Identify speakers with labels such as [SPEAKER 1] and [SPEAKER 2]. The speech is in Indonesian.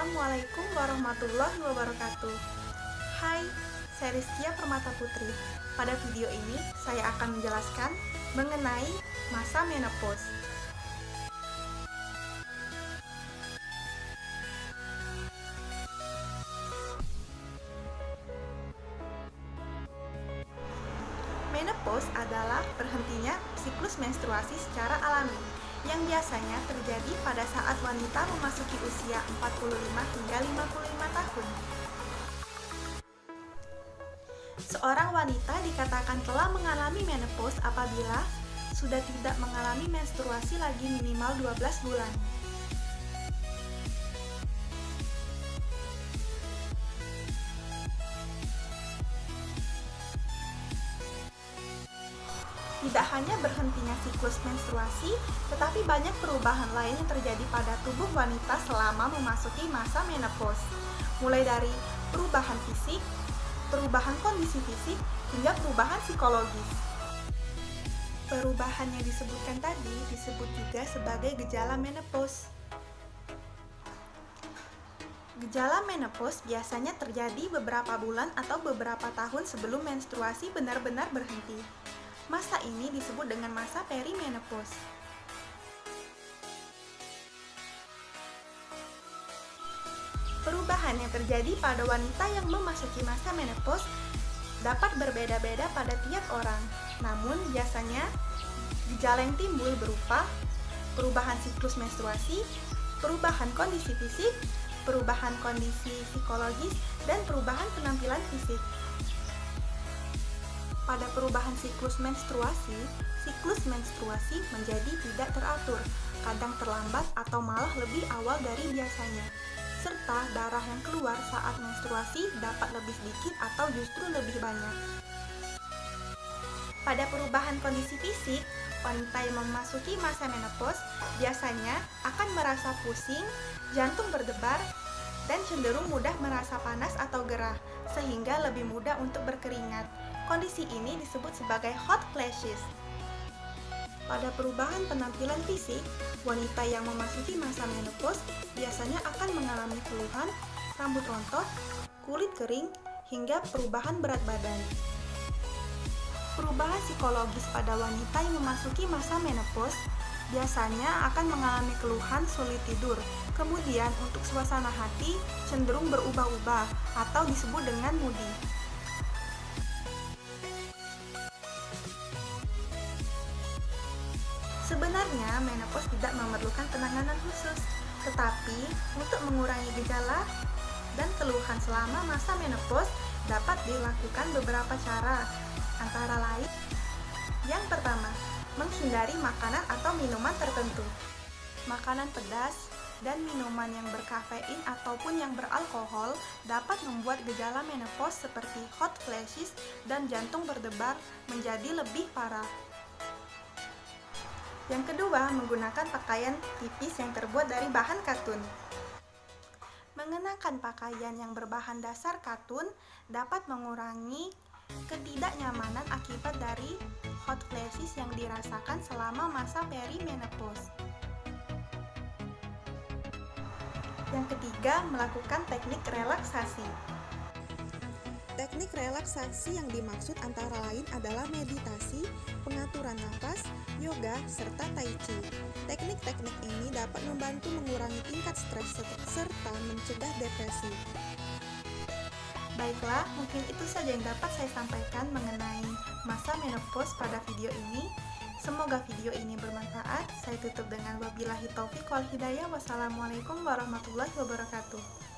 [SPEAKER 1] Assalamualaikum warahmatullahi wabarakatuh. Hai, saya Rizkia Permata Putri. Pada video ini, saya akan menjelaskan mengenai masa menopause. Menopause adalah berhentinya siklus menstruasi secara alami yang biasanya terjadi pada saat wanita memasuki usia 45 hingga 55 tahun. Seorang wanita dikatakan telah mengalami menopause apabila sudah tidak mengalami menstruasi lagi minimal 12 bulan. Tidak hanya berhentinya siklus menstruasi, tetapi banyak perubahan lain yang terjadi pada tubuh wanita selama memasuki masa menopause, mulai dari perubahan fisik, perubahan kondisi fisik, hingga perubahan psikologis. Perubahan yang disebutkan tadi disebut juga sebagai gejala menopause. Gejala menopause biasanya terjadi beberapa bulan atau beberapa tahun sebelum menstruasi benar-benar berhenti. Masa ini disebut dengan masa perimenopause. Perubahan yang terjadi pada wanita yang memasuki masa menopause dapat berbeda-beda pada tiap orang. Namun, biasanya gejala yang timbul berupa perubahan siklus menstruasi, perubahan kondisi fisik, perubahan kondisi psikologis, dan perubahan penampilan fisik. Pada perubahan siklus menstruasi menjadi tidak teratur, kadang terlambat atau malah lebih awal dari biasanya. Serta darah yang keluar saat menstruasi dapat lebih sedikit atau justru lebih banyak. Pada perubahan kondisi fisik, wanita yang memasuki masa menopause biasanya akan merasa pusing, jantung berdebar, dan cenderung mudah merasa panas atau gerah, sehingga lebih mudah untuk berkeringat. Kondisi ini disebut sebagai hot flashes. Pada perubahan penampilan fisik, wanita yang memasuki masa menopause biasanya akan mengalami keluhan, rambut rontok, kulit kering, hingga perubahan berat badan. Perubahan psikologis pada wanita yang memasuki masa menopause biasanya akan mengalami keluhan sulit tidur. Kemudian untuk suasana hati cenderung berubah-ubah atau disebut dengan moody. Sebenarnya menopause tidak memerlukan penanganan khusus, tetapi untuk mengurangi gejala dan keluhan selama masa menopause dapat dilakukan beberapa cara, antara lain: yang pertama, menghindari makanan atau minuman tertentu. Makanan pedas dan minuman yang berkafein ataupun yang beralkohol dapat membuat gejala menopause seperti hot flashes dan jantung berdebar menjadi lebih parah. Yang kedua, menggunakan pakaian tipis yang terbuat dari bahan katun. Mengenakan pakaian yang berbahan dasar katun dapat mengurangi ketidaknyamanan akibat dari hot flashes yang dirasakan selama masa perimenopause. Yang ketiga, melakukan teknik relaksasi. Teknik relaksasi yang dimaksud antara lain adalah meditasi, pengaturan nafas, yoga, serta tai chi. Teknik-teknik ini dapat membantu mengurangi tingkat stres serta mencegah depresi. Baiklah, mungkin itu saja yang dapat saya sampaikan mengenai masa menopause pada video ini. Semoga video ini bermanfaat. Saya tutup dengan wabillahi taufiq wal hidayah. Wassalamualaikum warahmatullahi wabarakatuh.